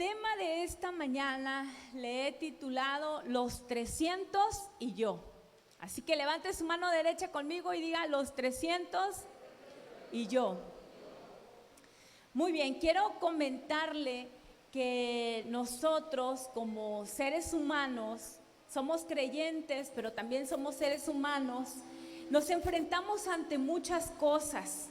tema de esta mañana le he titulado Los 300 y yo. Así que levante su mano derecha conmigo y diga los 300 y yo. Muy bien, quiero comentarle que nosotros como seres humanos somos creyentes, pero también somos seres humanos. Nos enfrentamos ante muchas cosas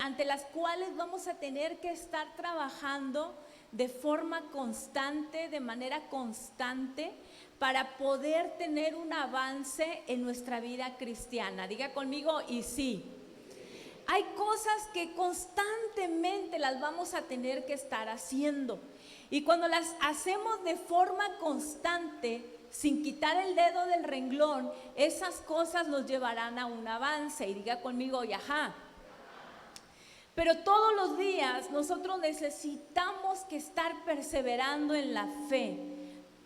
ante las cuales vamos a tener que estar trabajando de forma constante, de manera constante, para poder tener un avance en nuestra vida cristiana. Diga conmigo, y sí. Hay cosas que constantemente las vamos a tener que estar haciendo. Y cuando las hacemos de forma constante, sin quitar el dedo del renglón, esas cosas nos llevarán a un avance. Y diga conmigo, y ajá. Pero todos los días nosotros necesitamos que estar perseverando en la fe.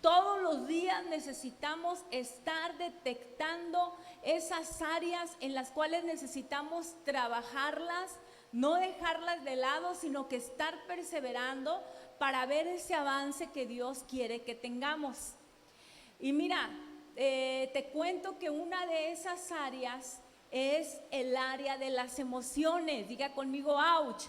Todos los días necesitamos estar detectando esas áreas en las cuales necesitamos trabajarlas, no dejarlas de lado, sino que estar perseverando para ver ese avance que Dios quiere que tengamos. Y mira, te cuento que una de esas áreas es el área de las emociones. Diga conmigo, ouch.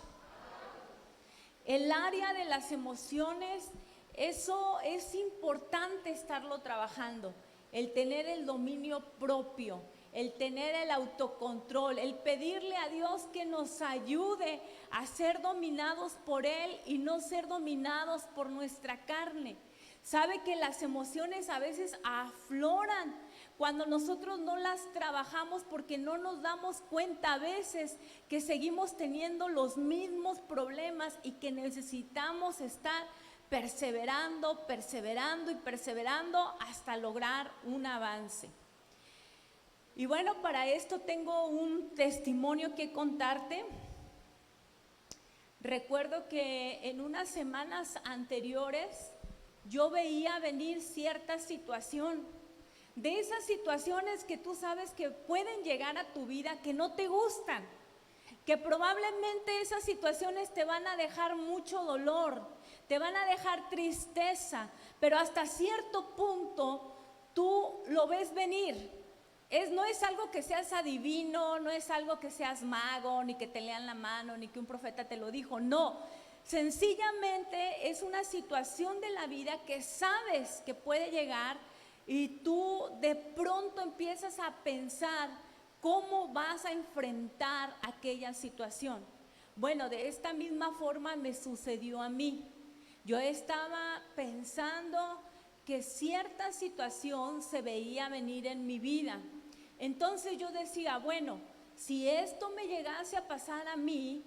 El área de las emociones, eso es importante estarlo trabajando. El tener el dominio propio, el tener el autocontrol, el pedirle a Dios que nos ayude a ser dominados por Él y no ser dominados por nuestra carne. Sabe que las emociones a veces afloran cuando nosotros no las trabajamos porque no nos damos cuenta a veces que seguimos teniendo los mismos problemas y que necesitamos estar perseverando y perseverando hasta lograr un avance. Y bueno, para esto tengo un testimonio que contarte. Recuerdo que en unas semanas anteriores yo veía venir cierta situación, de esas situaciones que tú sabes que pueden llegar a tu vida que no te gustan, que probablemente esas situaciones te van a dejar mucho dolor, te van a dejar tristeza, pero hasta cierto punto tú lo ves venir. No es algo que seas adivino, no es algo que seas mago, ni que te lean la mano, ni que un profeta te lo dijo, no. Sencillamente es una situación de la vida que sabes que puede llegar y tú de pronto empiezas a pensar cómo vas a enfrentar aquella situación. Bueno, de esta misma forma me sucedió a mí. Yo estaba pensando que cierta situación se veía venir en mi vida. Entonces yo decía, bueno, si esto me llegase a pasar a mí,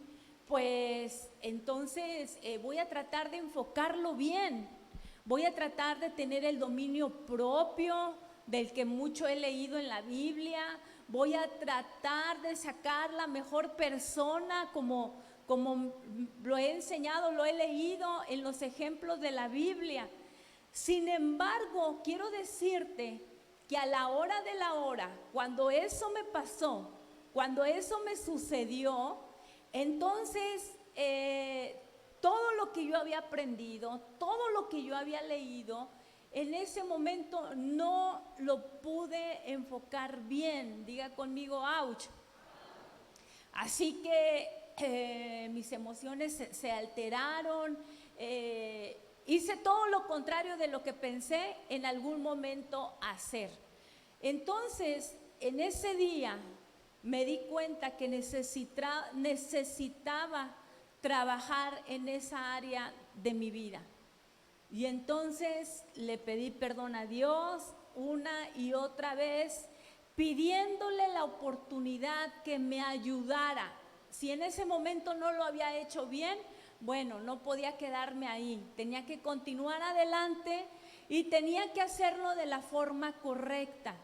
pues entonces voy a tratar de enfocarlo bien, voy a tratar de tener el dominio propio del que mucho he leído en la Biblia, voy a tratar de sacar la mejor persona como lo he enseñado, lo he leído en los ejemplos de la Biblia. Sin embargo, quiero decirte que a la hora de la hora, cuando eso me pasó, cuando eso me sucedió, entonces, todo lo que yo había aprendido, todo lo que yo había leído, en ese momento no lo pude enfocar bien. Diga conmigo, ouch. Así que mis emociones se alteraron, hice todo lo contrario de lo que pensé en algún momento hacer. Entonces, en ese día me di cuenta que necesitaba trabajar en esa área de mi vida. Y entonces le pedí perdón a Dios una y otra vez, pidiéndole la oportunidad que me ayudara. Si en ese momento no lo había hecho bien, bueno, no podía quedarme ahí. Tenía que continuar adelante y tenía que hacerlo de la forma correcta.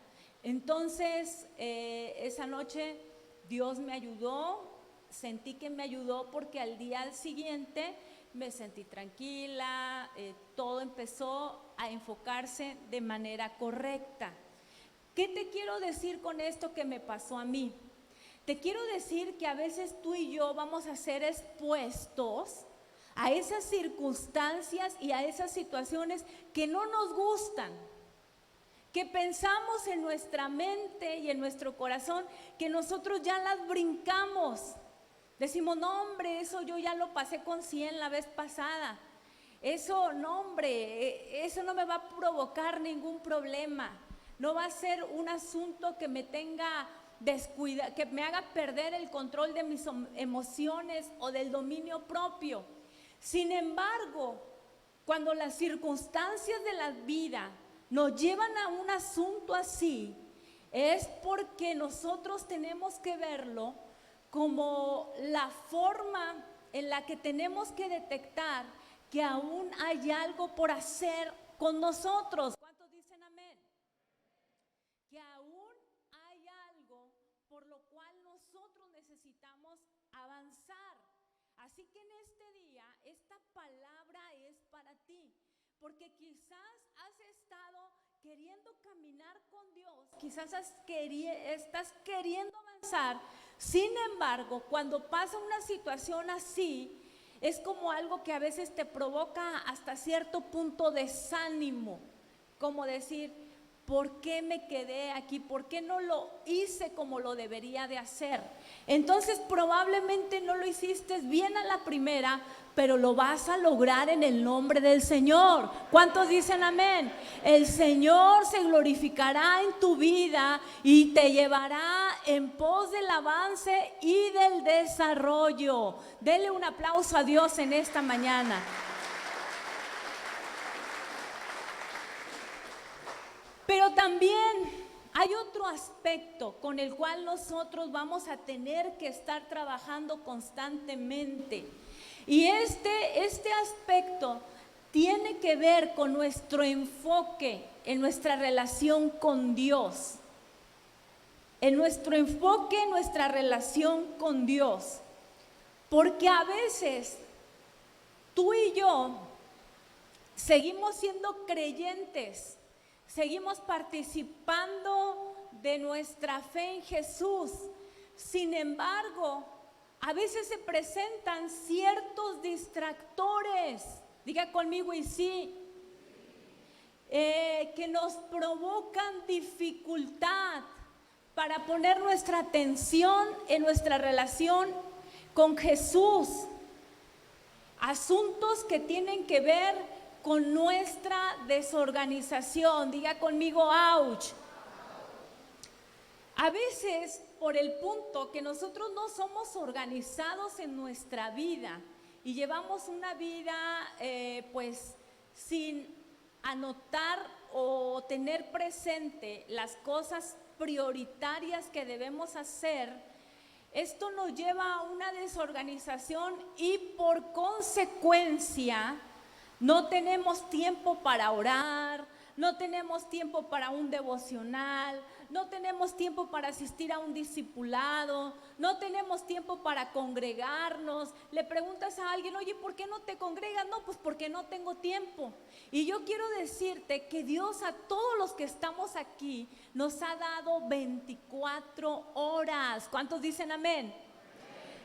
Entonces, esa noche Dios me ayudó, sentí que me ayudó porque al día siguiente me sentí tranquila, todo empezó a enfocarse de manera correcta. ¿Qué te quiero decir con esto que me pasó a mí? Te quiero decir que a veces tú y yo vamos a ser expuestos a esas circunstancias y a esas situaciones que no nos gustan, que pensamos en nuestra mente y en nuestro corazón que nosotros ya las brincamos. Decimos, no hombre, eso yo ya lo pasé con 100 la vez pasada. Eso, no hombre, eso no me va a provocar ningún problema. No va a ser un asunto que me tenga descuidado, que me haga perder el control de mis emociones o del dominio propio. Sin embargo, cuando las circunstancias de la vida nos llevan a un asunto así, es porque nosotros tenemos que verlo como la forma en la que tenemos que detectar que aún hay algo por hacer con nosotros. ¿Cuántos dicen amén? Que aún hay algo por lo cual nosotros necesitamos avanzar. Así que en este día, esta palabra es para ti, porque quizás has estado queriendo caminar con Dios, quizás estás queriendo avanzar. Sin embargo, cuando pasa una situación así, es como algo que a veces te provoca hasta cierto punto desánimo, como decir, ¿por qué me quedé aquí? ¿Por qué no lo hice como lo debería de hacer? Entonces probablemente no lo hiciste bien a la primera, pero lo vas a lograr en el nombre del Señor. ¿Cuántos dicen amén? El Señor se glorificará en tu vida y te llevará en pos del avance y del desarrollo. Dele un aplauso a Dios en esta mañana. Pero también hay otro aspecto con el cual nosotros vamos a tener que estar trabajando constantemente. Y este aspecto tiene que ver con nuestro enfoque en nuestra relación con Dios. En nuestro enfoque en nuestra relación con Dios. Porque a veces tú y yo seguimos siendo creyentes. Seguimos participando de nuestra fe en Jesús. Sin embargo, a veces se presentan ciertos distractores, diga conmigo y sí, que nos provocan dificultad para poner nuestra atención en nuestra relación con Jesús. Asuntos que tienen que ver con nuestra desorganización. Diga conmigo, ouch. A veces, por el punto que nosotros no somos organizados en nuestra vida y llevamos una vida pues sin anotar o tener presente las cosas prioritarias que debemos hacer, esto nos lleva a una desorganización y por consecuencia no tenemos tiempo para orar, no tenemos tiempo para un devocional, no tenemos tiempo para asistir a un discipulado, no tenemos tiempo para congregarnos. Le preguntas a alguien, oye, ¿por qué no te congregas? No, pues porque no tengo tiempo. Y yo quiero decirte que Dios a todos los que estamos aquí nos ha dado 24 horas. ¿Cuántos dicen amén?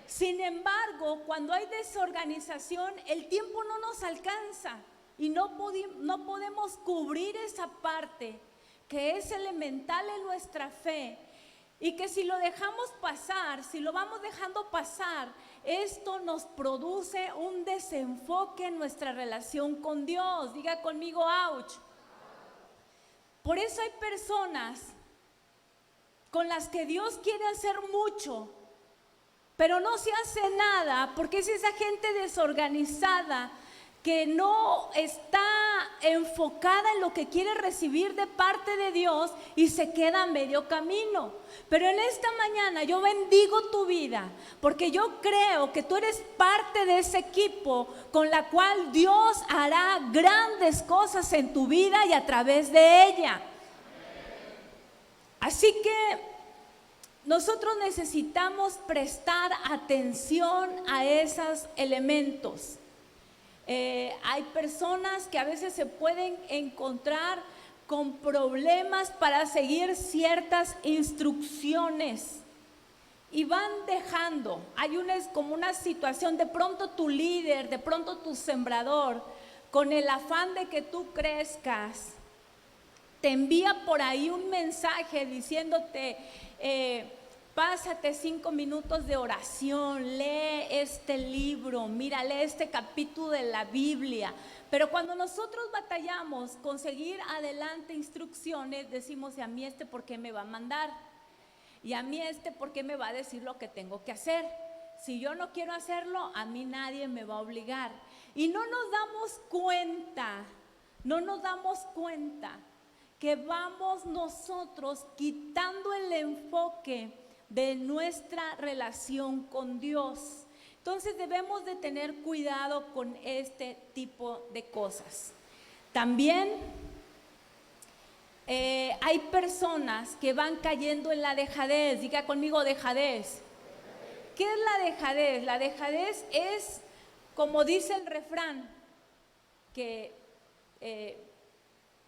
Sin embargo, cuando hay desorganización, el tiempo no nos alcanza y no podemos cubrir esa parte que es elemental en nuestra fe y que si lo dejamos pasar, si lo vamos dejando pasar, esto nos produce un desenfoque en nuestra relación con Dios. Diga conmigo, ouch. Por eso hay personas con las que Dios quiere hacer mucho, pero no se hace nada porque es esa gente desorganizada que no está enfocada en lo que quiere recibir de parte de Dios y se queda a medio camino. Pero en esta mañana yo bendigo tu vida porque yo creo que tú eres parte de ese equipo con la cual Dios hará grandes cosas en tu vida y a través de ella. Así que nosotros necesitamos prestar atención a esos elementos. Hay personas que a veces se pueden encontrar con problemas para seguir ciertas instrucciones y van dejando. Es como una situación, de pronto tu líder, de pronto tu sembrador, con el afán de que tú crezcas, te envía por ahí un mensaje diciéndote, pásate 5 minutos de oración, lee este libro, mira, lee este capítulo de la Biblia. Pero cuando nosotros batallamos con seguir adelante instrucciones, decimos, ¿y a mí por qué me va a mandar? ¿Y a mí por qué me va a decir lo que tengo que hacer? Si yo no quiero hacerlo, a mí nadie me va a obligar. Y no nos damos cuenta que vamos nosotros quitando el enfoque de nuestra relación con Dios. Entonces debemos de tener cuidado con este tipo de cosas. También hay personas que van cayendo en la dejadez. Diga conmigo, dejadez. ¿Qué es la dejadez? La dejadez es, como dice el refrán, que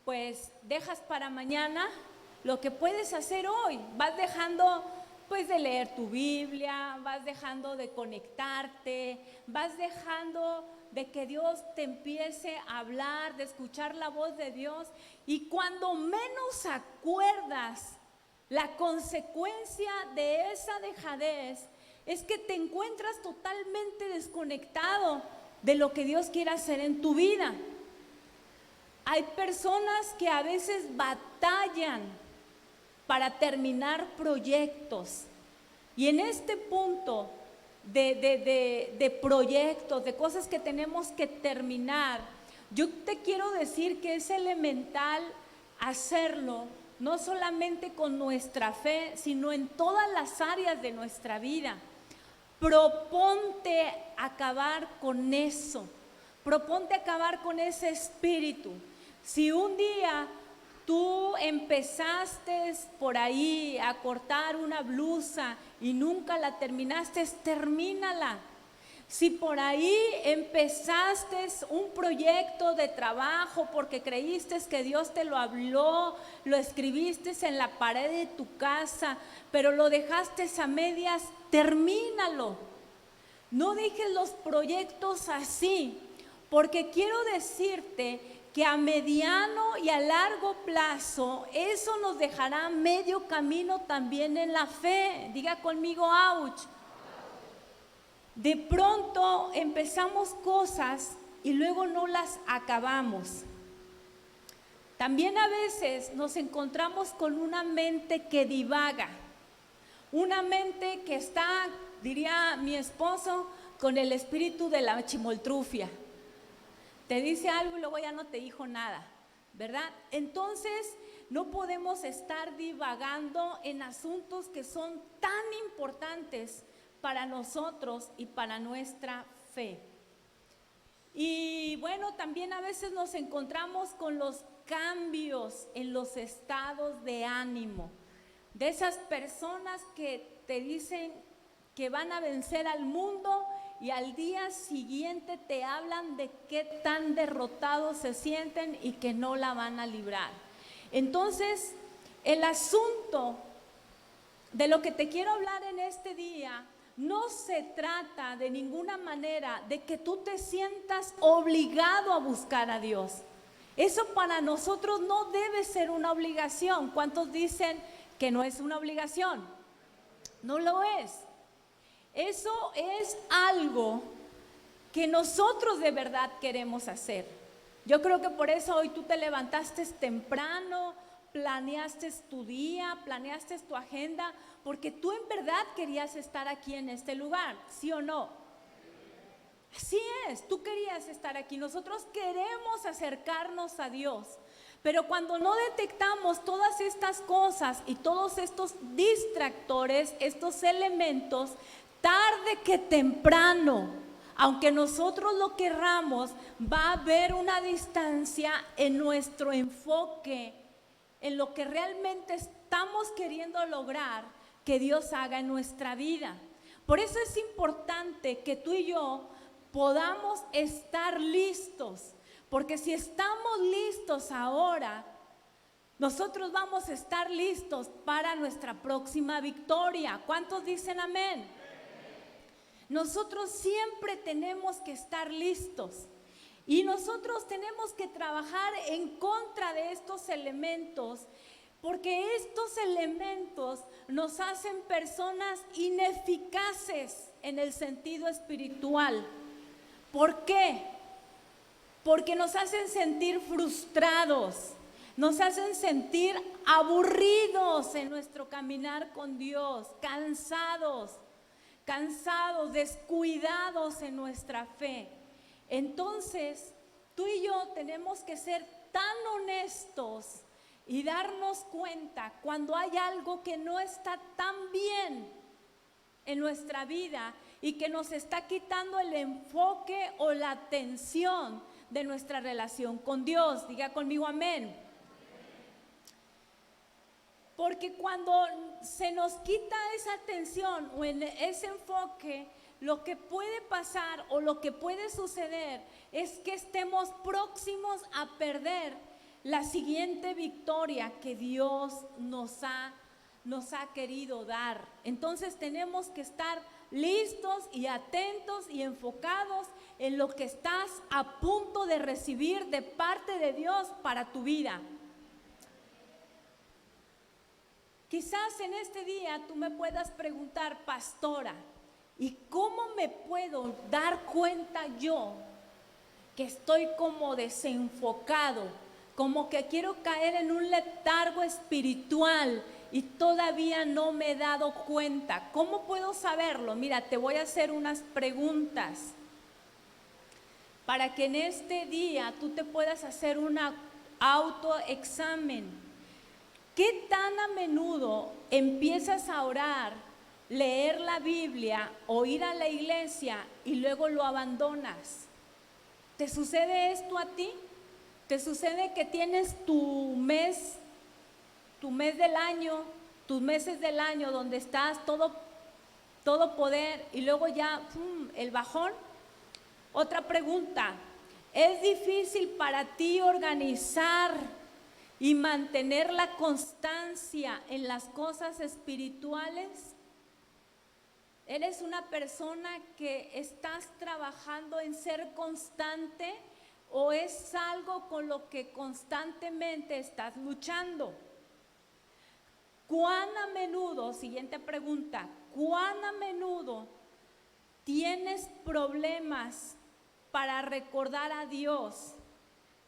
pues dejas para mañana lo que puedes hacer hoy. Vas dejando pues de leer tu Biblia, vas dejando de conectarte, vas dejando de que Dios te empiece a hablar, de escuchar la voz de Dios, y cuando menos acuerdas, la consecuencia de esa dejadez es que te encuentras totalmente desconectado de lo que Dios quiere hacer en tu vida. Hay personas que a veces batallan para terminar proyectos, y en este punto de proyectos, de cosas que tenemos que terminar, yo te quiero decir que es elemental hacerlo, no solamente con nuestra fe, sino en todas las áreas de nuestra vida. Proponte acabar con eso, proponte acabar con ese espíritu. Si un día tú empezaste por ahí a cortar una blusa y nunca la terminaste, termínala. Si por ahí empezaste un proyecto de trabajo porque creíste que Dios te lo habló, lo escribiste en la pared de tu casa, pero lo dejaste a medias, termínalo. No dejes los proyectos así, porque quiero decirte que a mediano y a largo plazo eso nos dejará medio camino también en la fe. Diga conmigo, ouch. De pronto empezamos cosas y luego no las acabamos. También a veces nos encontramos con una mente que divaga, una mente que está, diría mi esposo, con el espíritu de la chimoltrufia. Te dice algo y luego ya no te dijo nada, ¿verdad? Entonces no podemos estar divagando en asuntos que son tan importantes para nosotros y para nuestra fe. Y bueno, también a veces nos encontramos con los cambios en los estados de ánimo, de esas personas que te dicen que van a vencer al mundo y al día siguiente te hablan de qué tan derrotados se sienten y que no la van a librar. Entonces, el asunto de lo que te quiero hablar en este día no se trata de ninguna manera de que tú te sientas obligado a buscar a Dios. Eso para nosotros no debe ser una obligación. ¿Cuántos dicen que no es una obligación? No lo es. Eso es algo que nosotros de verdad queremos hacer. Yo creo que por eso hoy tú te levantaste temprano, planeaste tu día, planeaste tu agenda, porque tú en verdad querías estar aquí en este lugar, ¿sí o no? Así es, tú querías estar aquí. Nosotros queremos acercarnos a Dios, pero cuando no detectamos todas estas cosas y todos estos distractores, estos elementos, tarde que temprano, aunque nosotros lo querramos, va a haber una distancia en nuestro enfoque, en lo que realmente estamos queriendo lograr que Dios haga en nuestra vida. Por eso es importante que tú y yo podamos estar listos, porque si estamos listos ahora, nosotros vamos a estar listos para nuestra próxima victoria. ¿Cuántos dicen amén? Nosotros siempre tenemos que estar listos y nosotros tenemos que trabajar en contra de estos elementos, porque estos elementos nos hacen personas ineficaces en el sentido espiritual. ¿Por qué? Porque nos hacen sentir frustrados, nos hacen sentir aburridos en nuestro caminar con Dios, cansados, descuidados en nuestra fe. Entonces, tú y yo tenemos que ser tan honestos y darnos cuenta cuando hay algo que no está tan bien en nuestra vida y que nos está quitando el enfoque o la atención de nuestra relación con Dios. Diga conmigo amén. Porque cuando se nos quita esa atención o en ese enfoque, lo que puede pasar o lo que puede suceder es que estemos próximos a perder la siguiente victoria que Dios nos ha querido dar. Entonces tenemos que estar listos y atentos y enfocados en lo que estás a punto de recibir de parte de Dios para tu vida. Quizás en este día tú me puedas preguntar, pastora, ¿y cómo me puedo dar cuenta yo que estoy como desenfocado, como que quiero caer en un letargo espiritual y todavía no me he dado cuenta? ¿Cómo puedo saberlo? Mira, te voy a hacer unas preguntas para que en este día tú te puedas hacer un autoexamen. ¿Qué tan a menudo empiezas a orar, leer la Biblia o ir a la iglesia y luego lo abandonas? ¿Te sucede esto a ti? ¿Te sucede que tienes tu mes del año, tus meses del año donde estás todo poder y luego ya el bajón? Otra pregunta, ¿es difícil para ti organizar y mantener la constancia en las cosas espirituales? ¿Eres una persona que estás trabajando en ser constante o es algo con lo que constantemente estás luchando? ¿Cuán a menudo, siguiente pregunta, cuán a menudo tienes problemas para recordar a Dios,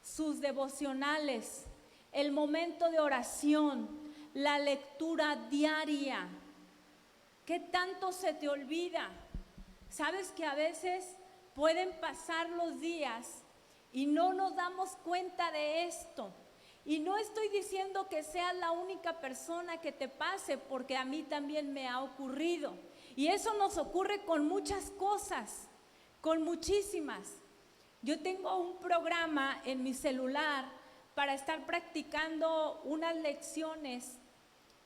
sus devocionales, el momento de oración, la lectura diaria? ¿Qué tanto se te olvida? Sabes que a veces pueden pasar los días y no nos damos cuenta de esto. Y no estoy diciendo que seas la única persona que te pase, porque a mí también me ha ocurrido. Y eso nos ocurre con muchas cosas, con muchísimas. Yo tengo un programa en mi celular para estar practicando unas lecciones.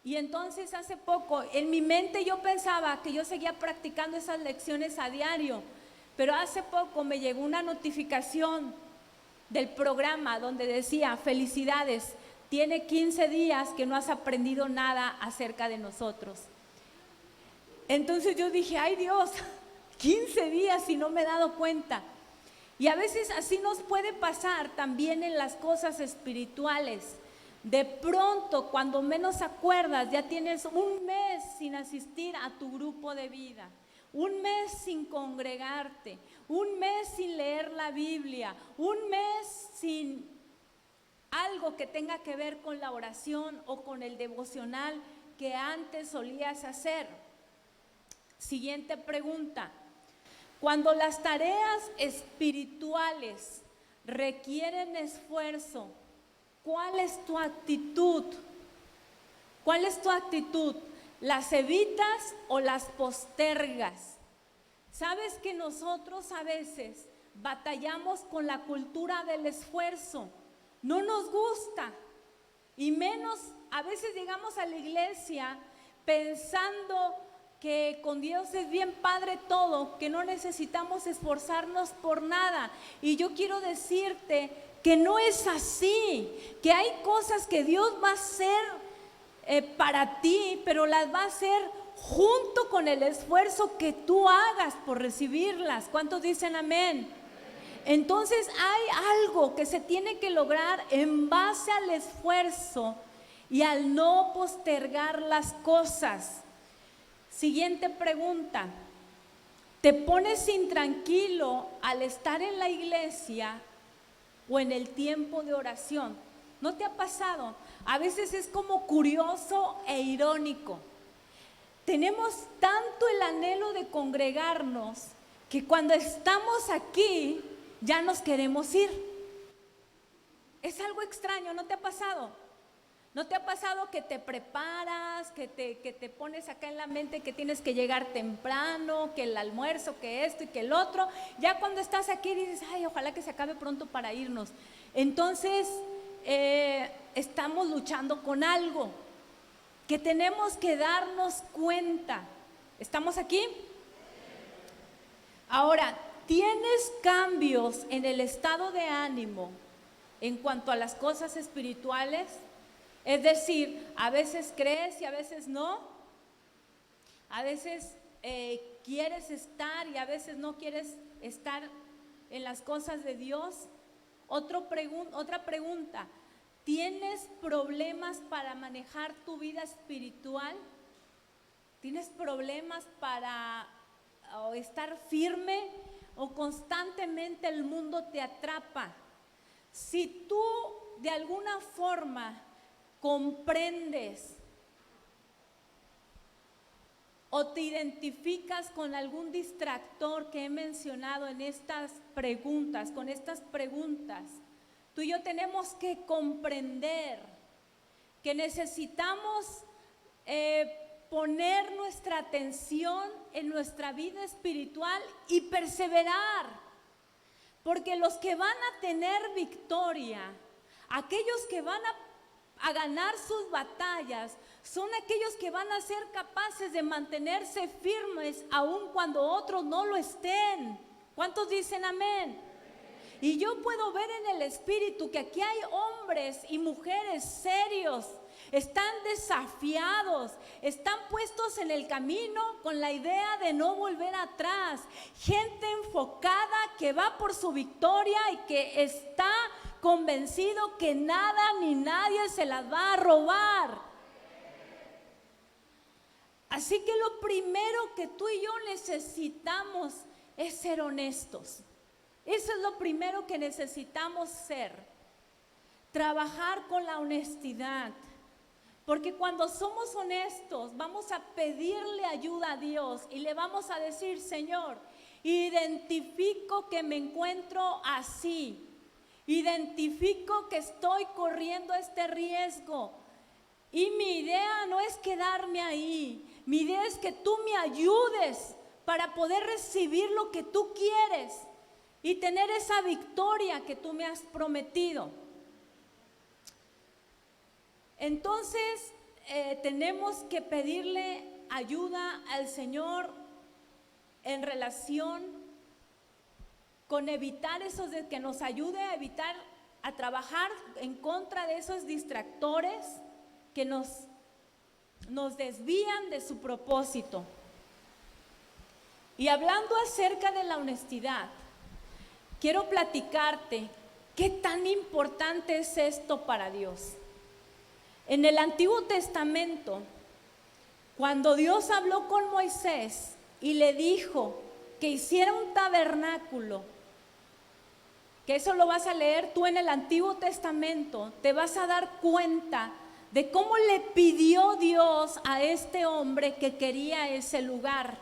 Y entonces hace poco, en mi mente yo pensaba que yo seguía practicando esas lecciones a diario, pero hace poco me llegó una notificación del programa donde decía, felicidades, tiene 15 días que no has aprendido nada acerca de nosotros. Entonces yo dije, ay Dios, 15 días y no me he dado cuenta. Y a veces así nos puede pasar también en las cosas espirituales. De pronto, cuando menos acuerdas, ya tienes un mes sin asistir a tu grupo de vida, un mes sin congregarte, un mes sin leer la Biblia, un mes sin algo que tenga que ver con la oración o con el devocional que antes solías hacer. Siguiente pregunta. Cuando las tareas espirituales requieren esfuerzo, ¿cuál es tu actitud? ¿Cuál es tu actitud? ¿Las evitas o las postergas? ¿Sabes que nosotros a veces batallamos con la cultura del esfuerzo? No nos gusta. Y menos, a veces llegamos a la iglesia pensando que con Dios es bien padre todo, que no necesitamos esforzarnos por nada. Y yo quiero decirte que no es así, que hay cosas que Dios va a hacer para ti, pero las va a hacer junto con el esfuerzo que tú hagas por recibirlas. ¿Cuántos dicen amén? Entonces hay algo que se tiene que lograr en base al esfuerzo y al no postergar las cosas. Siguiente pregunta. ¿Te pones intranquilo al estar en la iglesia o en el tiempo de oración? ¿No te ha pasado? A veces es como curioso e irónico. Tenemos tanto el anhelo de congregarnos que cuando estamos aquí ya nos queremos ir. Es algo extraño, ¿no te ha pasado? ¿No te ha pasado que te preparas, que te pones acá en la mente que tienes que llegar temprano, que el almuerzo, que esto y que el otro? Ya cuando estás aquí dices, ay, ojalá que se acabe pronto para irnos. Entonces, estamos luchando con algo que tenemos que darnos cuenta. ¿Estamos aquí? Ahora, ¿tienes cambios en el estado de ánimo en cuanto a las cosas espirituales? Es decir, a veces crees y a veces no. A veces quieres estar y a veces no quieres estar en las cosas de Dios. Otra pregunta, ¿tienes problemas para manejar tu vida espiritual? ¿Tienes problemas para estar firme o constantemente el mundo te atrapa? Si tú de alguna forma comprendes o te identificas con algún distractor que he mencionado en estas preguntas, con estas preguntas, tú y yo tenemos que comprender que necesitamos poner nuestra atención en nuestra vida espiritual y perseverar, porque los que van a tener victoria, aquellos que van a ganar sus batallas, son aquellos que van a ser capaces de mantenerse firmes aun cuando otros no lo estén. ¿Cuántos dicen amén? Y yo puedo ver en el espíritu que aquí hay hombres y mujeres serios, están desafiados, están puestos en el camino con la idea de no volver atrás, gente enfocada que va por su victoria y que está convencido que nada ni nadie se las va a robar. Así que lo primero que tú y yo necesitamos es ser honestos. Eso es lo primero que necesitamos ser. Trabajar con la honestidad. Porque cuando somos honestos, vamos a pedirle ayuda a Dios y le vamos a decir, Señor, identifico que me encuentro así. Identifico que estoy corriendo este riesgo. Y mi idea no es quedarme ahí. Mi idea es que tú me ayudes para poder recibir lo que tú quieres y tener esa victoria que tú me has prometido. Entonces, tenemos que pedirle ayuda al Señor en relación con evitar esos, que nos ayude a evitar, a trabajar en contra de esos distractores que nos desvían de su propósito. Y hablando acerca de la honestidad, quiero platicarte qué tan importante es esto para Dios. En el Antiguo Testamento, cuando Dios habló con Moisés y le dijo que hiciera un tabernáculo, que eso lo vas a leer tú en el Antiguo Testamento, te vas a dar cuenta de cómo le pidió Dios a este hombre que quería ese lugar.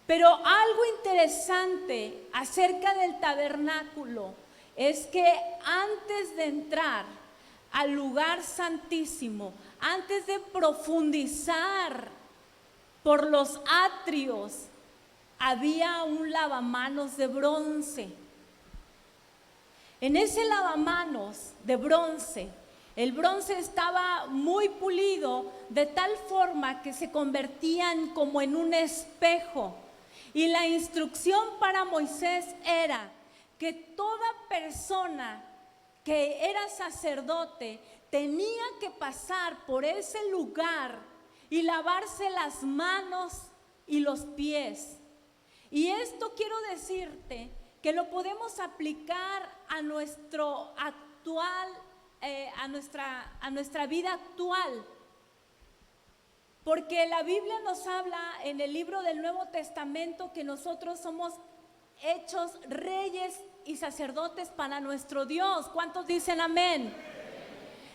Pero algo interesante acerca del tabernáculo es que antes de entrar al lugar santísimo, antes de profundizar por los atrios, había un lavamanos de bronce. En ese lavamanos de bronce El bronce estaba muy pulido de tal forma que se convertían como en un espejo. Y la instrucción para Moisés era que toda persona que era sacerdote tenía que pasar por ese lugar y lavarse las manos y los pies. Y esto quiero decirte que lo podemos aplicar a nuestro actual, a nuestra vida actual. Porque la Biblia nos habla en el libro del Nuevo Testamento que nosotros somos hechos reyes y sacerdotes para nuestro Dios. ¿Cuántos dicen amén?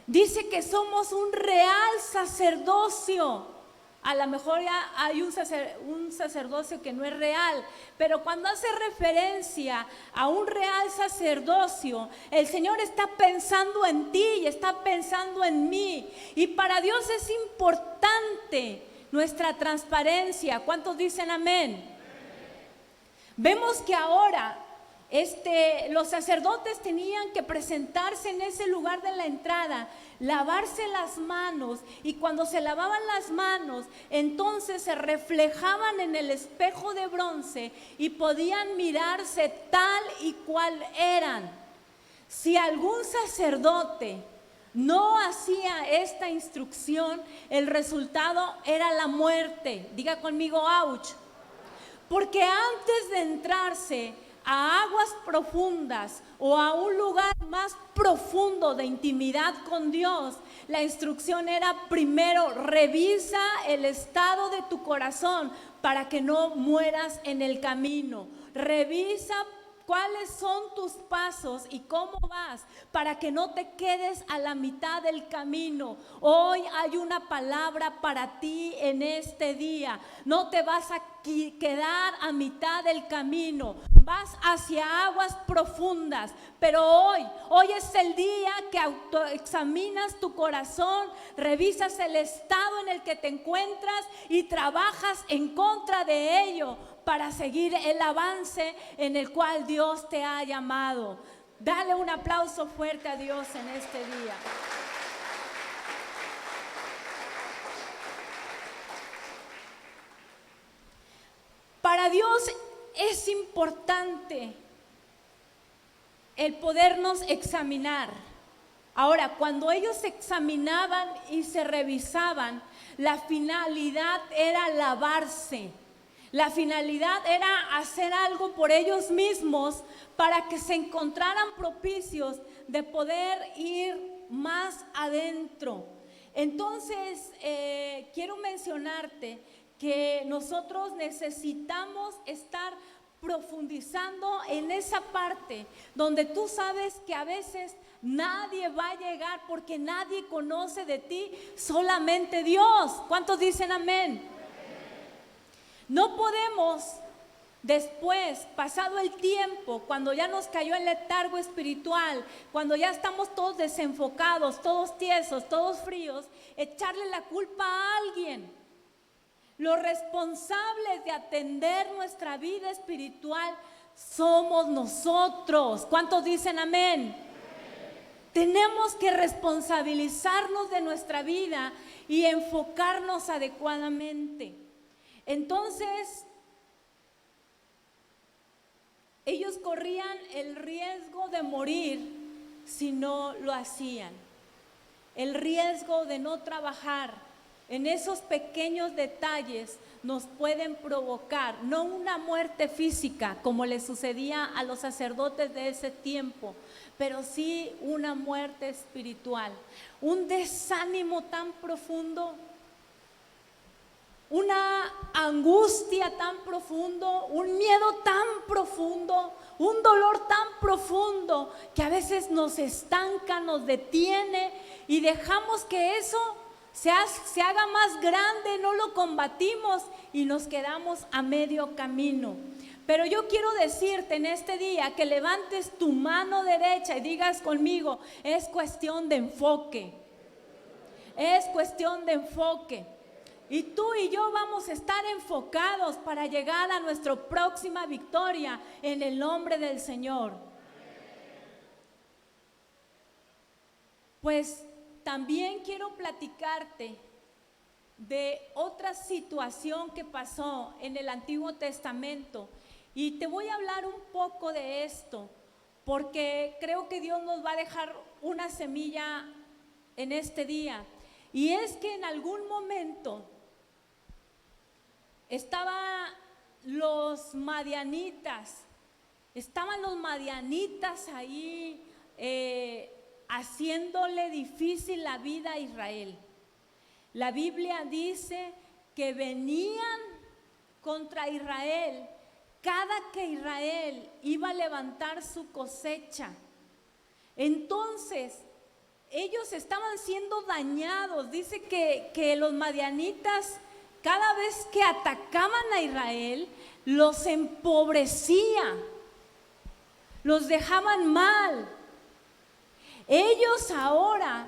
Dice que somos un real sacerdocio. A lo mejor ya hay un sacerdocio que no es real, pero cuando hace referencia a un real sacerdocio, el Señor está pensando en ti y está pensando en mí. Y para Dios es importante nuestra transparencia. ¿Cuántos dicen amén? Vemos que ahora los sacerdotes tenían que presentarse en ese lugar de la entrada, lavarse las manos, y cuando se lavaban las manos, entonces se reflejaban en el espejo de bronce y podían mirarse tal y cual eran. Si algún sacerdote no hacía esta instrucción, el resultado era la muerte. Diga conmigo, ouch. Porque antes de entrarse a aguas profundas o a un lugar más profundo de intimidad con Dios, la instrucción era: primero revisa el estado de tu corazón para que no mueras en el camino. Revisa cuáles son tus pasos y cómo vas para que no te quedes a la mitad del camino. Hoy hay una palabra para ti en este día. No te vas a quedar a mitad del camino, vas hacia aguas profundas. Pero hoy es el día que autoexaminas tu corazón, revisas el estado en el que te encuentras y trabajas en contra de ello para seguir el avance en el cual Dios te ha llamado. Dale un aplauso fuerte a Dios en este día. Para Dios es importante el podernos examinar. Ahora, cuando ellos examinaban y se revisaban, la finalidad era lavarse. La finalidad era hacer algo por ellos mismos para que se encontraran propicios de poder ir más adentro. Entonces, quiero mencionarte que nosotros necesitamos estar profundizando en esa parte donde tú sabes que a veces nadie va a llegar porque nadie conoce de ti, solamente Dios. ¿Cuántos dicen amén? No podemos después, pasado el tiempo, cuando ya nos cayó el letargo espiritual, cuando ya estamos todos desenfocados, todos tiesos, todos fríos, echarle la culpa a alguien. Los responsables de atender nuestra vida espiritual somos nosotros. ¿Cuántos dicen amén? Tenemos que responsabilizarnos de nuestra vida y enfocarnos adecuadamente. Entonces, ellos corrían el riesgo de morir si no lo hacían. El riesgo de no trabajar en esos pequeños detalles nos pueden provocar, no una muerte física como le sucedía a los sacerdotes de ese tiempo, pero sí una muerte espiritual, un desánimo tan profundo, una angustia tan profundo, un miedo tan profundo, un dolor tan profundo que a veces nos estanca, nos detiene y dejamos que eso se haga más grande, no lo combatimos y nos quedamos a medio camino. Pero yo quiero decirte en este día que levantes tu mano derecha y digas conmigo: es cuestión de enfoque. Es cuestión de enfoque. Y tú y yo vamos a estar enfocados para llegar a nuestra próxima victoria en el nombre del Señor. Pues también quiero platicarte de otra situación que pasó en el Antiguo Testamento. Y te voy a hablar un poco de esto, porque creo que Dios nos va a dejar una semilla en este día. Y es que en algún momento estaban los madianitas ahí haciéndole difícil la vida a Israel. La Biblia dice que venían contra Israel cada que Israel iba a levantar su cosecha. Entonces, ellos estaban siendo dañados. Dice que los madianitas, cada vez que atacaban a Israel, los empobrecía, los dejaban mal. Ellos ahora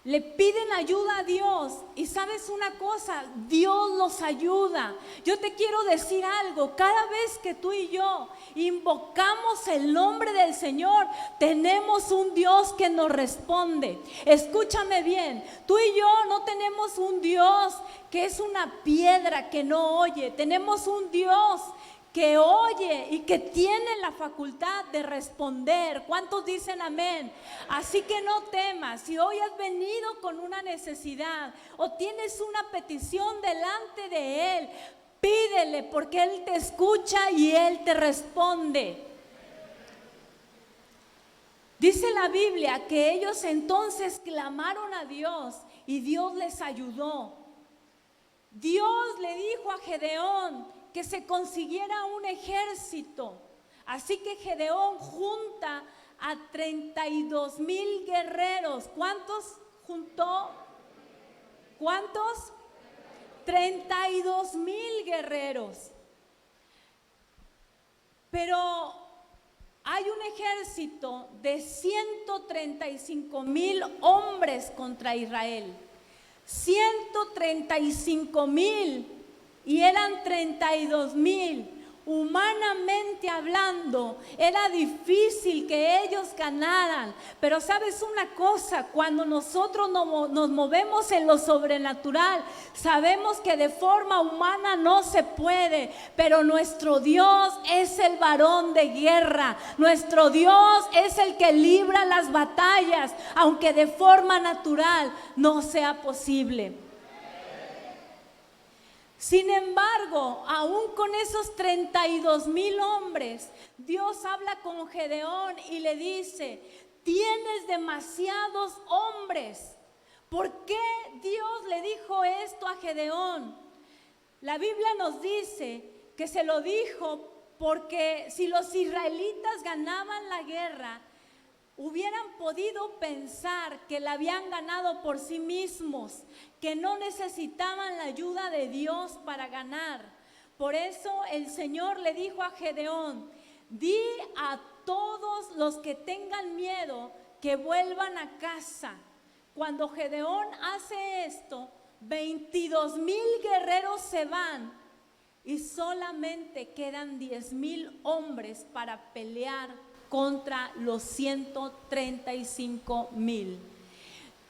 le piden ayuda a Dios, y sabes una cosa, Dios los ayuda. Yo te quiero decir algo: cada vez que tú y yo invocamos el nombre del Señor, tenemos un Dios que nos responde. Escúchame bien, tú y yo no tenemos un Dios que es una piedra que no oye. Tenemos un Dios que oye y que tiene la facultad de responder. ¿Cuántos dicen amén? Así que no temas. Si hoy has venido con una necesidad o tienes una petición delante de Él, pídele, porque Él te escucha y Él te responde. Dice la Biblia que ellos entonces clamaron a Dios y Dios les ayudó. Dios le dijo a Gedeón que se consiguiera un ejército. Así que Gedeón junta a 32,000 guerreros. ¿Cuántos juntó? ¿Cuántos? 32,000 guerreros. Pero hay un ejército de 135,000 hombres contra Israel. 135,000 y eran 32,000. Humanamente hablando, era difícil que ellos ganaran. Pero sabes una cosa, cuando nosotros nos movemos en lo sobrenatural, sabemos que de forma humana no se puede, pero nuestro Dios es el varón de guerra. Nuestro Dios es el que libra las batallas, aunque de forma natural no sea posible. Sin embargo, aún con esos 32,000 hombres, Dios habla con Gedeón y le dice: tienes demasiados hombres. ¿Por qué Dios le dijo esto a Gedeón? La Biblia nos dice que se lo dijo porque si los israelitas ganaban la guerra, hubieran podido pensar que la habían ganado por sí mismos, que no necesitaban la ayuda de Dios para ganar. Por eso el Señor le dijo a Gedeón: di a todos los que tengan miedo que vuelvan a casa. Cuando Gedeón hace esto, 22,000 guerreros se van y solamente quedan 10,000 hombres para pelear contra los 135,000.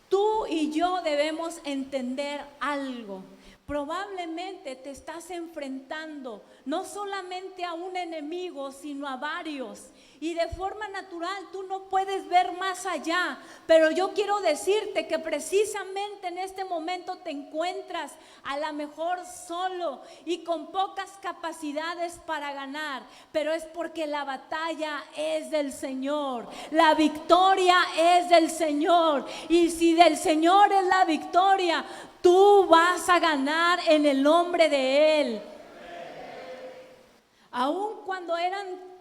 Tú y yo debemos entender algo. Probablemente te estás enfrentando no solamente a un enemigo, sino a varios. Y de forma natural tú no puedes ver más allá. Pero yo quiero decirte que precisamente en este momento te encuentras a lo mejor solo y con pocas capacidades para ganar. Pero es porque la batalla es del Señor. La victoria es del Señor. Y si del Señor es la victoria, tú vas a ganar en el nombre de Él. Aun cuando eran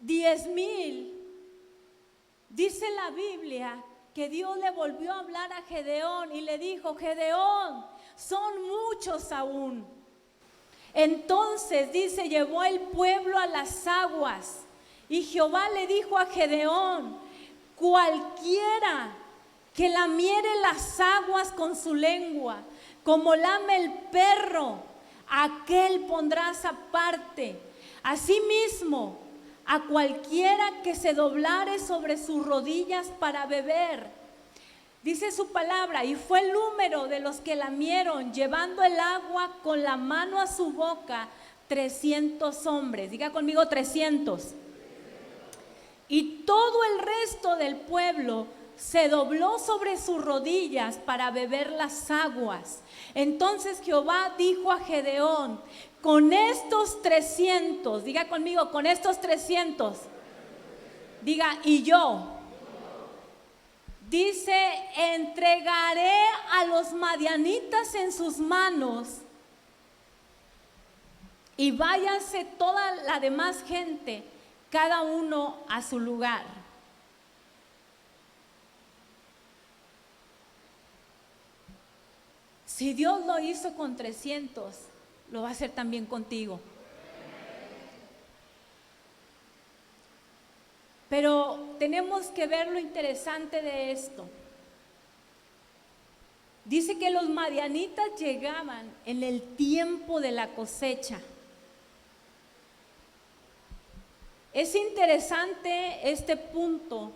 10,000, dice la Biblia que Dios le volvió a hablar a Gedeón y le dijo: Gedeón, son muchos aún. Entonces dice: llevó el pueblo a las aguas y Jehová le dijo a Gedeón: cualquiera que lamiere las aguas con su lengua, como lame el perro, aquel pondrás aparte. Asimismo, a cualquiera que se doblare sobre sus rodillas para beber. Dice su palabra, y fue el número de los que lamieron, llevando el agua con la mano a su boca, 300 hombres. Diga conmigo 300. Y todo el resto del pueblo se dobló sobre sus rodillas para beber las aguas. Entonces Jehová dijo a Gedeón, con estos 300, diga conmigo, con estos 300, diga, y yo, dice, entregaré a los madianitas en sus manos y váyanse toda la demás gente, cada uno a su lugar. Si Dios lo hizo con 300, lo va a hacer también contigo. Pero tenemos que ver lo interesante de esto. Dice que los madianitas llegaban en el tiempo de la cosecha. Es interesante este punto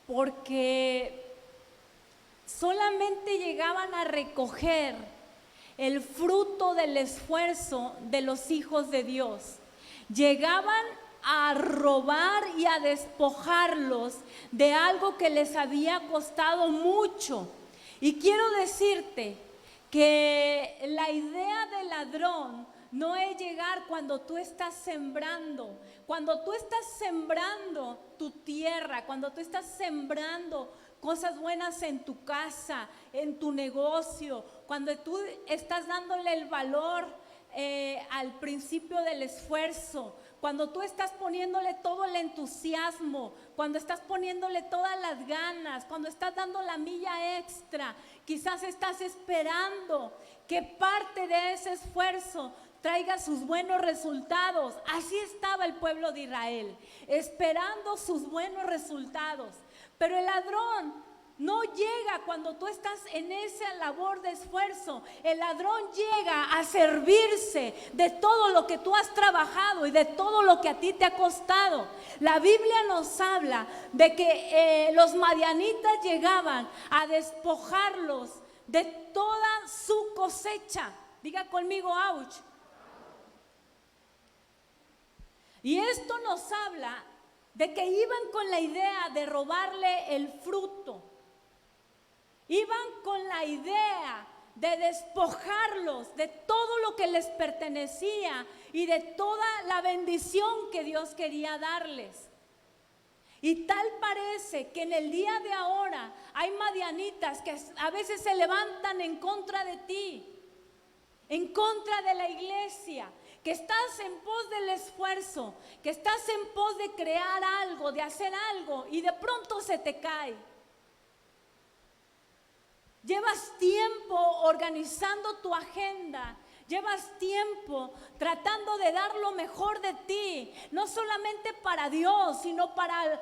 porque solamente llegaban a recoger el fruto del esfuerzo de los hijos de Dios. Llegaban a robar y a despojarlos de algo que les había costado mucho. Y quiero decirte que la idea del ladrón no es llegar cuando tú estás sembrando tu tierra, cuando tú estás sembrando cosas buenas en tu casa, en tu negocio, cuando tú estás dándole el valor al principio del esfuerzo, cuando tú estás poniéndole todo el entusiasmo, cuando estás poniéndole todas las ganas, cuando estás dando la milla extra, quizás estás esperando que parte de ese esfuerzo traiga sus buenos resultados. Así estaba el pueblo de Israel, esperando sus buenos resultados. Pero el ladrón no llega cuando tú estás en esa labor de esfuerzo. El ladrón llega a servirse de todo lo que tú has trabajado y de todo lo que a ti te ha costado. La Biblia nos habla de que los madianitas llegaban a despojarlos de toda su cosecha. Diga conmigo, ouch. Y esto nos habla de que iban con la idea de robarle el fruto. Iban con la idea de despojarlos de todo lo que les pertenecía y de toda la bendición que Dios quería darles. Y tal parece que en el día de ahora hay madianitas que a veces se levantan en contra de ti, en contra de la iglesia, que estás en pos del esfuerzo, que estás en pos de crear algo, de hacer algo y de pronto se te cae. Llevas tiempo organizando tu agenda, llevas tiempo tratando de dar lo mejor de ti, no solamente para Dios, sino para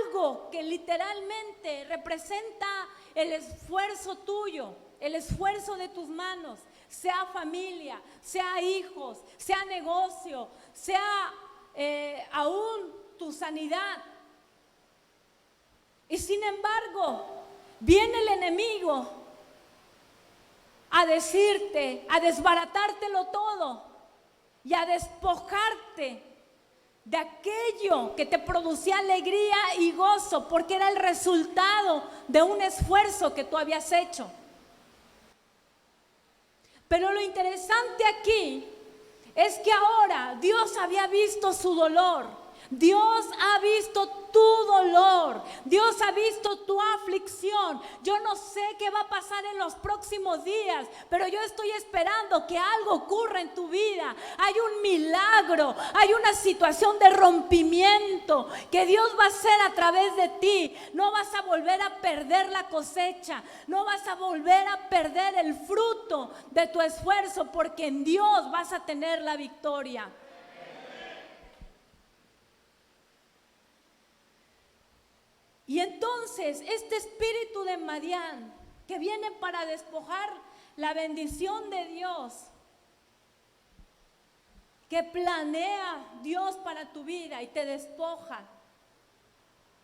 algo que literalmente representa el esfuerzo tuyo, el esfuerzo de tus manos, sea familia, sea hijos, sea negocio, sea aún tu sanidad. Y sin embargo, viene el enemigo a decirte, a desbaratártelo todo y a despojarte de aquello que te producía alegría y gozo, porque era el resultado de un esfuerzo que tú habías hecho. Pero lo interesante aquí es que ahora Dios había visto su dolor, Dios ha visto tu dolor, Dios ha visto tu aflicción. Yo no sé qué va a pasar en los próximos días, pero yo estoy esperando que algo ocurra en tu vida. Hay un milagro, hay una situación de rompimiento que Dios va a hacer a través de ti. No vas a volver a perder la cosecha, no vas a volver a perder el fruto de tu esfuerzo, porque en Dios vas a tener la victoria. Y entonces este espíritu de Madián que viene para despojar la bendición de Dios, que planea Dios para tu vida y te despoja,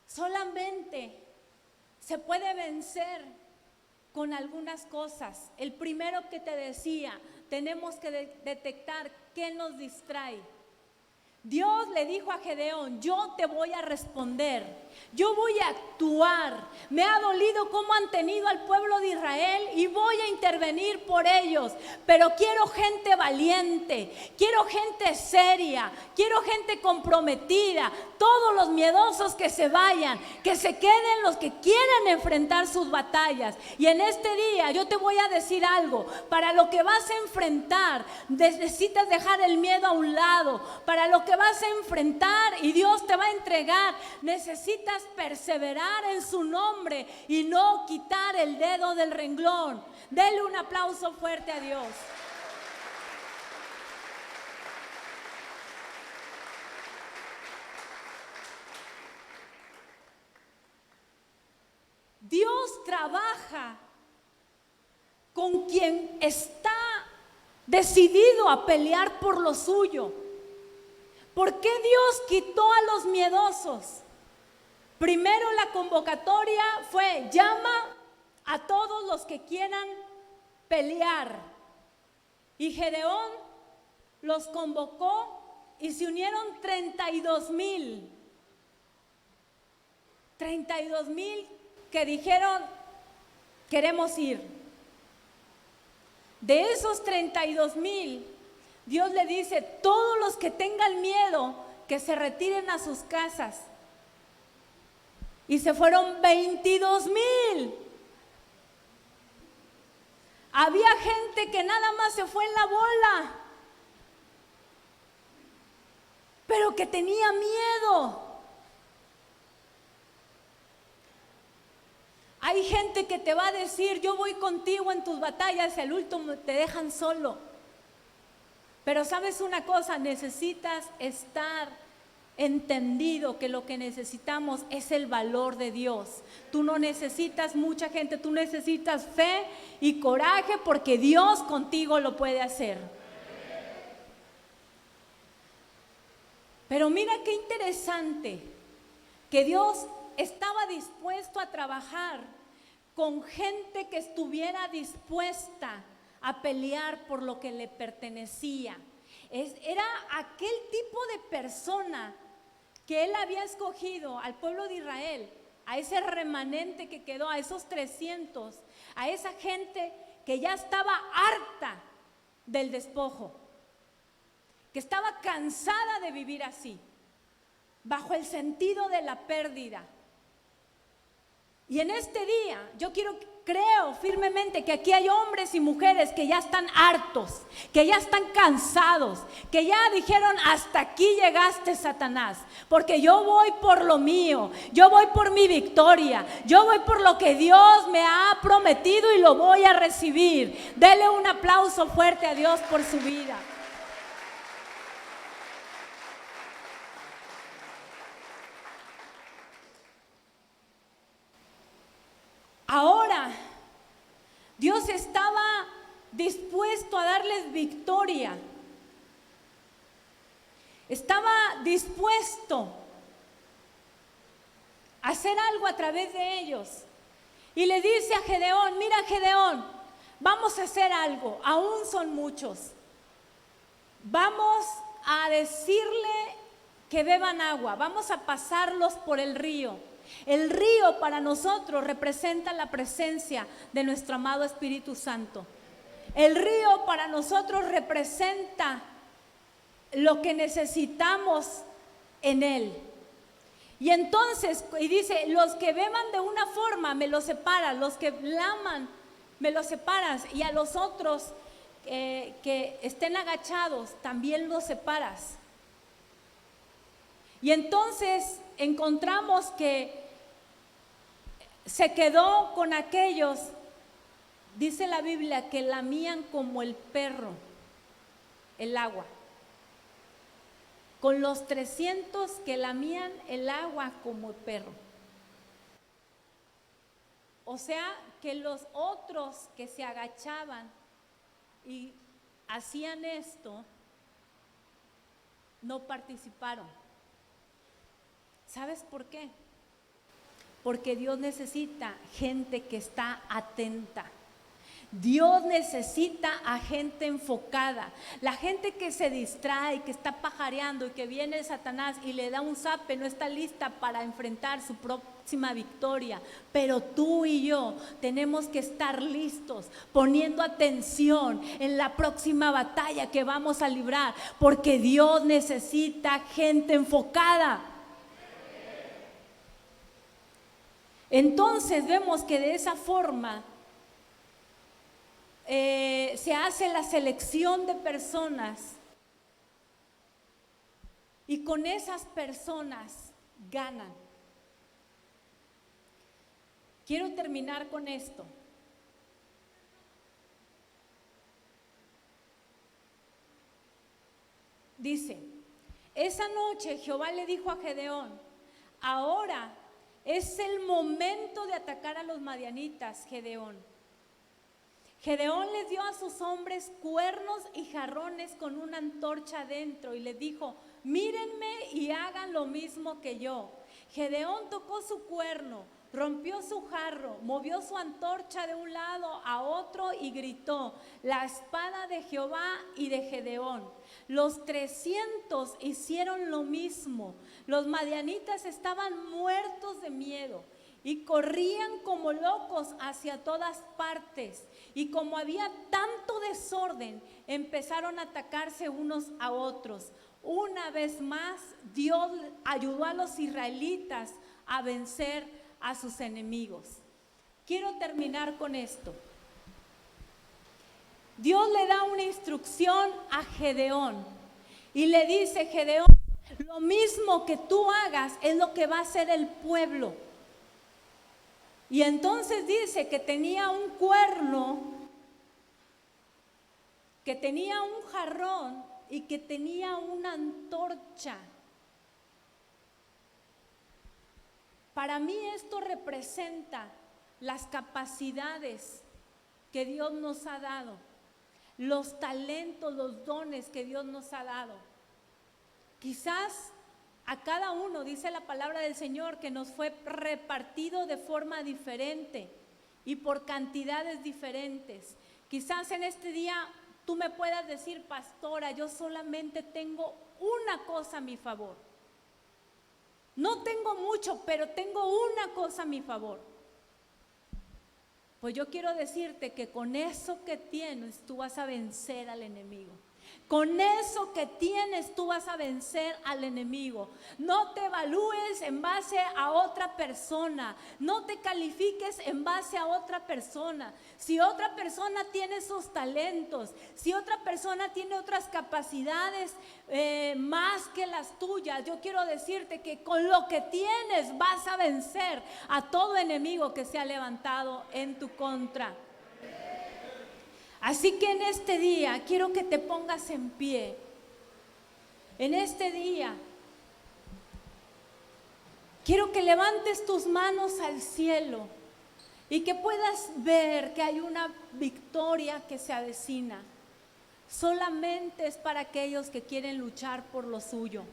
solamente se puede vencer con algunas cosas. El primero que te decía, tenemos que detectar qué nos distrae. Dios le dijo a Gedeón, yo te voy a responder, yo voy a actuar. Me ha dolido cómo han tenido al pueblo de Israel y voy a intervenir por ellos. Pero quiero gente valiente, quiero gente seria, quiero gente comprometida. Todos los miedosos que se vayan, que se queden los que quieran enfrentar sus batallas. Y en este día yo te voy a decir algo, para lo que vas a enfrentar, necesitas dejar el miedo a un lado. Para lo que vas a enfrentar y Dios te va a entregar, necesitas perseverar en su nombre y no quitar el dedo del renglón. Dele un aplauso fuerte a Dios. Dios trabaja con quien está decidido a pelear por lo suyo. ¿Por qué Dios quitó a los miedosos? Primero la convocatoria fue: llama a todos los que quieran pelear. Y Gedeón los convocó y se unieron 32,000. 32,000 que dijeron: queremos ir. De esos 32,000, Dios le dice: todos los que tengan miedo, que se retiren a sus casas. Y se fueron 22,000. Había gente que nada más se fue en la bola, pero que tenía miedo. Hay gente que te va a decir: yo voy contigo en tus batallas, y al último te dejan solo. Pero sabes una cosa, necesitas estar entendido que lo que necesitamos es el valor de Dios. Tú no necesitas mucha gente, tú necesitas fe y coraje, porque Dios contigo lo puede hacer. Pero mira qué interesante, que Dios estaba dispuesto a trabajar con gente que estuviera dispuesta a pelear por lo que le pertenecía. Era aquel tipo de persona que Él había escogido al pueblo de Israel, a ese remanente que quedó, a esos 300, a esa gente que ya estaba harta del despojo, que estaba cansada de vivir así, bajo el sentido de la pérdida. Y en este día yo creo firmemente que aquí hay hombres y mujeres que ya están hartos, que ya están cansados, que ya dijeron: hasta aquí llegaste, Satanás, porque yo voy por lo mío, yo voy por mi victoria, yo voy por lo que Dios me ha prometido y lo voy a recibir. Dele un aplauso fuerte a Dios por su vida. Ahora, Dios estaba dispuesto a darles victoria. Estaba dispuesto a hacer algo a través de ellos. Y le dice a Gedeón: mira, Gedeón, vamos a hacer algo, aún son muchos. Vamos a decirle que beban agua, vamos a pasarlos por el río. El río para nosotros representa la presencia de nuestro amado Espíritu Santo. El río para nosotros representa lo que necesitamos en Él. Y entonces, y dice: los que beban de una forma me los separas, los que laman me los separas, y a los otros que estén agachados también los separas. Y entonces encontramos que se quedó con aquellos, dice la Biblia, que lamían como el perro el agua. Con los 300 que lamían el agua como el perro. O sea que los otros que se agachaban y hacían esto no participaron. ¿Sabes por qué? porque Dios necesita gente que está atenta. Dios necesita a gente enfocada. La gente que se distrae, que está pajareando y que viene Satanás y le da un zape, no está lista para enfrentar su próxima victoria. Pero tú y yo tenemos que estar listos, poniendo atención en la próxima batalla que vamos a librar, porque Dios necesita gente enfocada. Entonces vemos que de esa forma se hace la selección de personas, y con esas personas ganan. Quiero terminar con esto. Dice: esa noche Jehová le dijo a Gedeón: ahora es el momento de atacar a los madianitas, Gedeón. Gedeón les dio a sus hombres cuernos y jarrones con una antorcha adentro y les dijo: mírenme y hagan lo mismo que yo. Gedeón tocó su cuerno, rompió su jarro, movió su antorcha de un lado a otro y gritó: la espada de Jehová y de Gedeón. Los 300 hicieron lo mismo. Los madianitas estaban muertos de miedo y corrían como locos hacia todas partes. Y como había tanto desorden, empezaron a atacarse unos a otros. Una vez más, Dios ayudó a los israelitas a vencer a sus enemigos. Quiero terminar con esto. Dios le da una instrucción a Gedeón y le dice: Gedeón, lo mismo que tú hagas es lo que va a hacer el pueblo. Y entonces dice que tenía un cuerno, que tenía un jarrón y que tenía una antorcha. Para mí esto representa las capacidades que Dios nos ha dado, los talentos, los dones que Dios nos ha dado. Quizás a cada uno, dice la palabra del Señor, que nos fue repartido de forma diferente y por cantidades diferentes. Quizás en este día tú me puedas decir: pastora, yo solamente tengo una cosa a mi favor. No tengo mucho, pero tengo una cosa a mi favor. Pues yo quiero decirte que con eso que tienes tú vas a vencer al enemigo. Con eso que tienes tú vas a vencer al enemigo. No te evalúes en base a otra persona. No te califiques en base a otra persona. Si otra persona tiene esos talentos, si otra persona tiene otras capacidades más que las tuyas, yo quiero decirte que con lo que tienes vas a vencer a todo enemigo que se ha levantado en tu contra. Así que en este día quiero que te pongas en pie. En este día quiero que levantes tus manos al cielo y que puedas ver que hay una victoria que se avecina. Solamente es para aquellos que quieren luchar por lo suyo.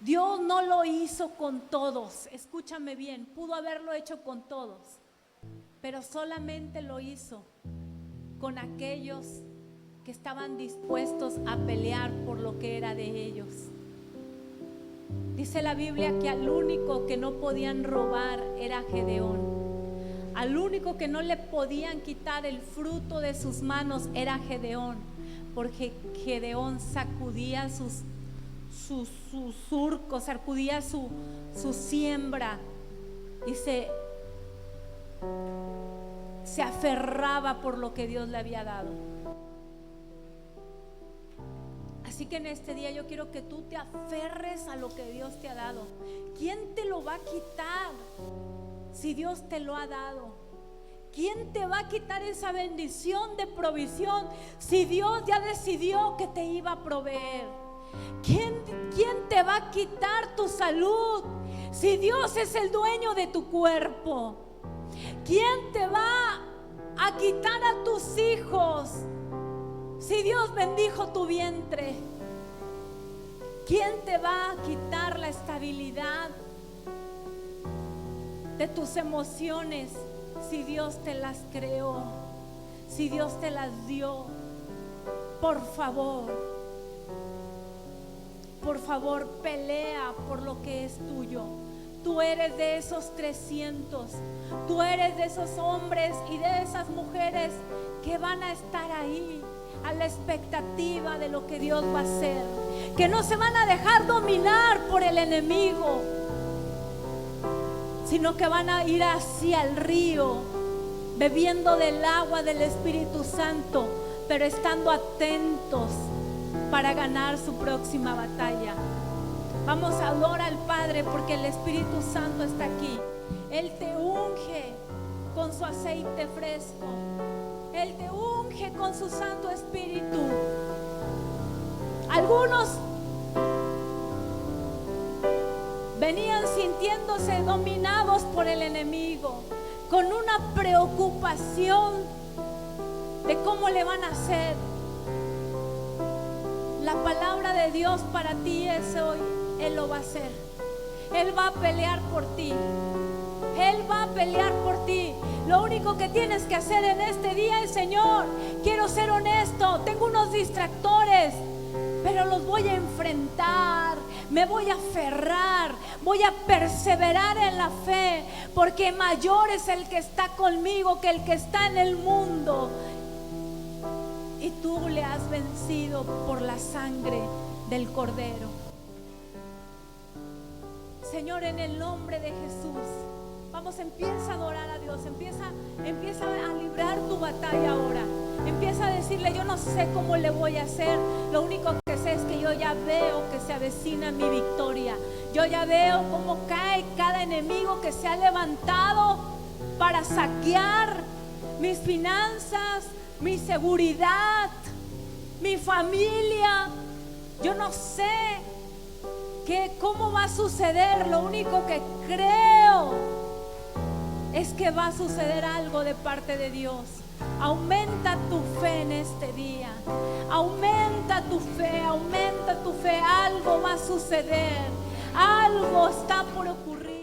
Dios no lo hizo con todos, escúchame bien, pudo haberlo hecho con todos, pero solamente lo hizo con aquellos que estaban dispuestos a pelear por lo que era de ellos. Dice la Biblia que al único que no podían robar era Gedeón. Al único que no le podían quitar el fruto de sus manos era Gedeón, porque Gedeón sacudía sus surcos, sacudía su siembra y se aferraba por lo que Dios le había dado. Así que en este día yo quiero que tú te aferres a lo que Dios te ha dado. ¿Quién te lo va a quitar si Dios te lo ha dado? ¿Quién te va a quitar esa bendición de provisión si Dios ya decidió que te iba a proveer? ¿Quién te va a quitar tu salud si Dios es el dueño de tu cuerpo? ¿Quién te va a quitar a tus hijos si Dios bendijo tu vientre? ¿Quién te va a quitar la estabilidad de tus emociones, si Dios te las creó, si Dios te las dio. Por favor, pelea por lo que es tuyo. Tú eres de esos 300, tú eres de esos hombres y de esas mujeres que van a estar ahí a la expectativa de lo que Dios va a hacer, que no se van a dejar dominar por el enemigo, sino que van a ir hacia el río, bebiendo del agua del Espíritu Santo, pero estando atentos para ganar su próxima batalla. Vamos a adorar al Padre porque el Espíritu Santo está aquí. Él te unge con su aceite fresco. Él te unge con su Santo Espíritu. Algunos venían sintiéndose dominados por el enemigo, con una preocupación de cómo le van a hacer. La palabra de Dios para ti es hoy: Él lo va a hacer. Él va a pelear por ti. Él va a pelear por ti. Lo único que tienes que hacer en este día es: Señor, quiero ser honesto, tengo unos distractores, pero los voy a enfrentar, me voy a aferrar, voy a perseverar en la fe, porque mayor es el que está conmigo que el que está en el mundo. Y tú le has vencido por la sangre del Cordero. Señor, en el nombre de Jesús, vamos, empieza a adorar a Dios, empieza a librar tu batalla ahora. Empieza a decirle: yo no sé cómo le voy a hacer, lo único que sé es que yo ya veo que se avecina mi victoria. Yo ya veo cómo cae cada enemigo que se ha levantado para saquear mis finanzas, mi seguridad, mi familia. Yo no sé cómo va a suceder. Lo único que creo es que va a suceder algo de parte de Dios. Aumenta tu fe en este día. Aumenta tu fe, aumenta tu fe. Algo va a suceder. Algo está por ocurrir.